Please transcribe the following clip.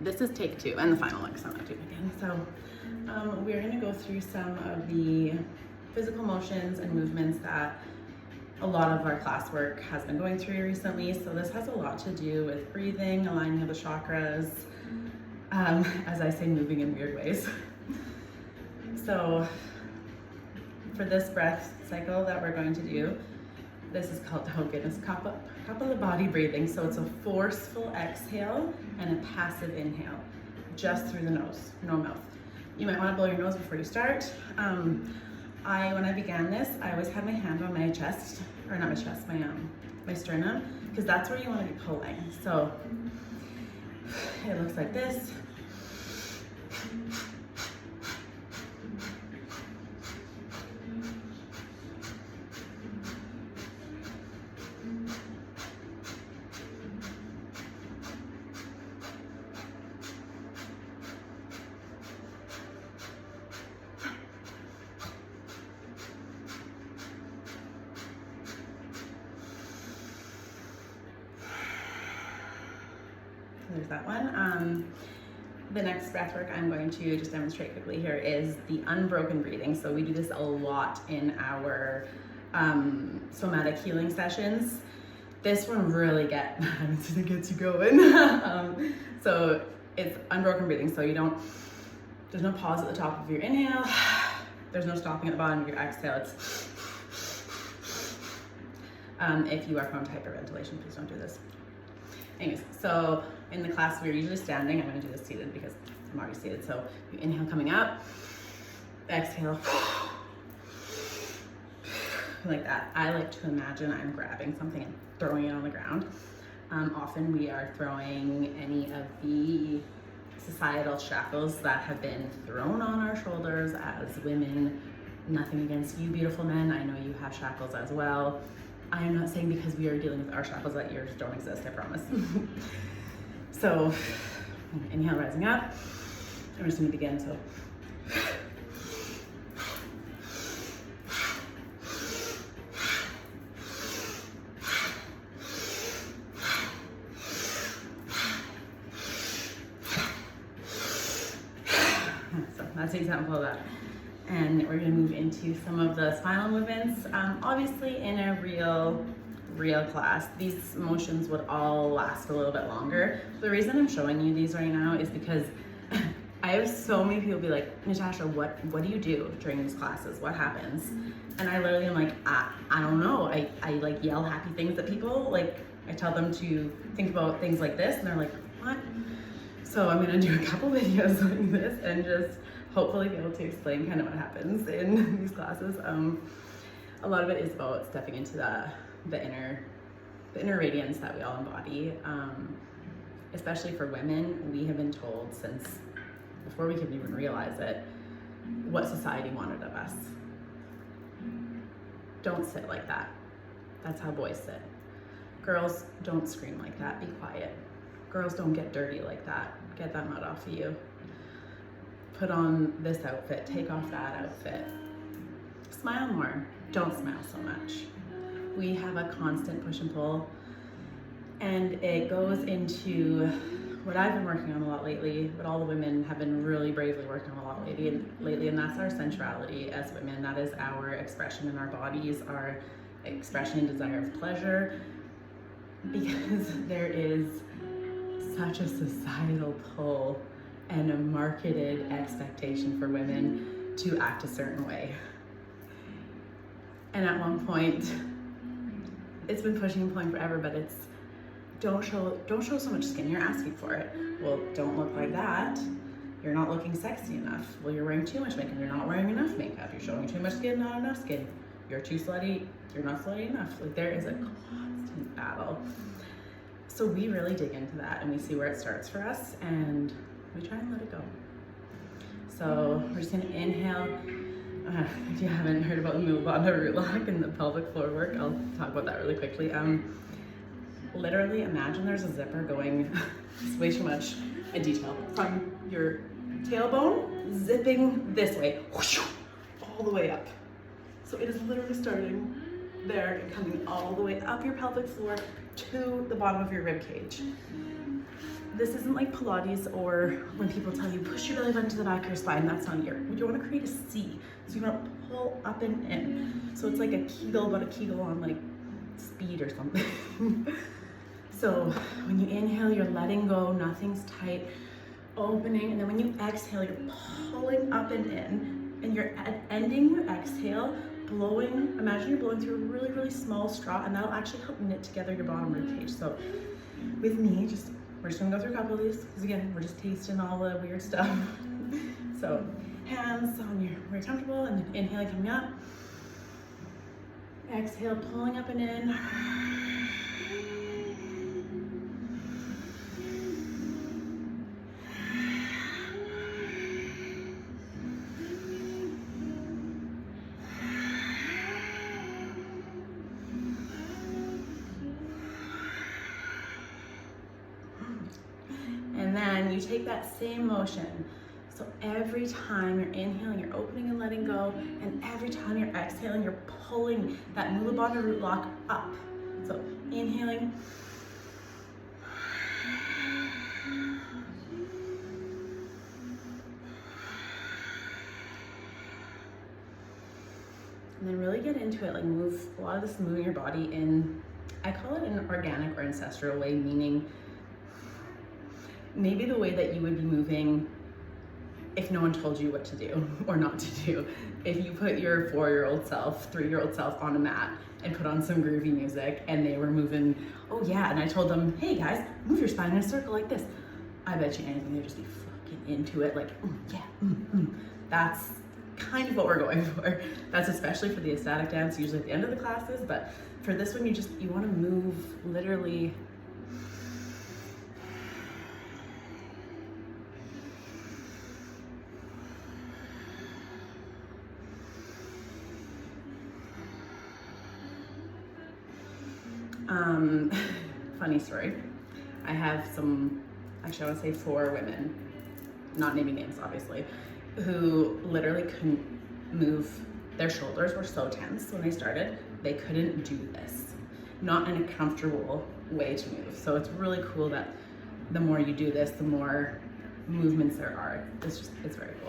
This is take 2 and the final one because I'm not doing it again. So we're gonna go through some of the physical motions and movements that a lot of our classwork has been going through recently. So this has a lot to do with breathing, aligning of the chakras, as I say, moving in weird ways. So for this breath cycle that we're going to do, this is called, oh goodness, Kapala body breathing. So it's a forceful exhale and a passive inhale, just through the nose, no mouth. You might want to blow your nose before you start. When I began this, I always had my hand on my chest, or not my chest, my sternum, because that's where you want to be pulling. So it looks like this. There's that one. The next breath work I'm going to just demonstrate quickly here is the unbroken breathing. So we do this a lot in our somatic healing sessions. This one really gets you going. So it's unbroken breathing. So there's no pause at the top of your inhale. There's no stopping at the bottom of your exhale. It's if you are prone to hyperventilation, please don't do this. Anyways, so in the class we're usually standing. I'm going to do this seated because I'm already seated. So you inhale coming up, exhale like that. I like to imagine I'm grabbing something and throwing it on the ground. Often we are throwing any of the societal shackles that have been thrown on our shoulders as women. Nothing against you, beautiful men. I know you have shackles as well. I am not saying because we are dealing with our shackles that yours don't exist, I promise. So, inhale, rising up. I'm just gonna begin, so. So that's an example of that. And we're gonna move into some of the spinal movements. Obviously in a real class, these motions would all last a little bit longer. The reason I'm showing you these right now is because I have so many people be like, Natasha, what do you do during these classes? What happens? And I literally am like, I don't know. I like yell happy things at people. Like I tell them to think about things like this and they're like, what? So I'm gonna do a couple videos like this and just hopefully be able to explain kind of what happens in these classes. A lot of it is about stepping into the inner radiance that we all embody. Especially for women, we have been told since before we could even realize it, what society wanted of us. Don't sit like that. That's how boys sit. Girls, don't scream like that, be quiet. Girls, don't get dirty like that. Get that mud off of you. Put on this outfit, take off that outfit. Smile more, don't smile so much. We have a constant push and pull, and it goes into what I've been working on a lot lately, what all the women have been really bravely working on a lot lately, and that's our sensuality as women. That is our expression in our bodies, our expression and desire of pleasure, because there is such a societal pull and a marketed expectation for women to act a certain way. And at one point, it's been pushing and pulling forever, but it's don't show so much skin, you're asking for it. Well, don't look like that. You're not looking sexy enough. Well, you're wearing too much makeup, you're not wearing enough makeup. You're showing too much skin, not enough skin. You're too slutty, you're not slutty enough. Like there is a constant battle. So we really dig into that and we see where it starts for us and we try and let it go. So we're just gonna inhale. If you haven't heard about the Mula root lock and the pelvic floor work, I'll talk about that really quickly. Literally imagine there's a zipper going, it's way too much in detail, from your tailbone, zipping this way, whoosh, all the way up. So it is literally starting there and coming all the way up your pelvic floor to the bottom of your rib cage. this isn't like Pilates or when people tell you push your belly button to the back of your spine. That's not here. You want to create a C. So you want to pull up and in. So it's like a Kegel, but a Kegel on like speed or something. So when you inhale, you're letting go, nothing's tight, opening, and then when you exhale, you're pulling up and in, and you're ending your exhale, blowing, imagine you're blowing through a really, really small straw, and that'll actually help knit together your bottom rib cage. So with me, we're just gonna go through a couple of these, because again, we're just tasting all the weird stuff. So hands on where you're comfortable, and then inhaling, coming up. Exhale, pulling up and in. And then you take that same motion. So every time you're inhaling, you're opening and letting go, and every time you're exhaling, you're pulling that Mula Bandha root lock up. So inhaling. And then really get into it, like move, a lot of this moving your body in, I call it an organic or ancestral way, meaning maybe the way that you would be moving if no one told you what to do or not to do. If you put your 4-year-old self, 3-year-old self on a mat and put on some groovy music and they were moving, oh yeah, and I told them, hey guys, move your spine in a circle like this. I bet you anything, they'd just be fucking into it, like, That's kind of what we're going for. That's especially for the ecstatic dance, usually at the end of the classes, but for this one, you wanna move literally funny story. I have actually I want to say 4 women, not naming names obviously, who literally couldn't move. Their shoulders were so tense when they started, they couldn't do this. Not in a comfortable way to move. So it's really cool that the more you do this, the more movements there are. It's very cool.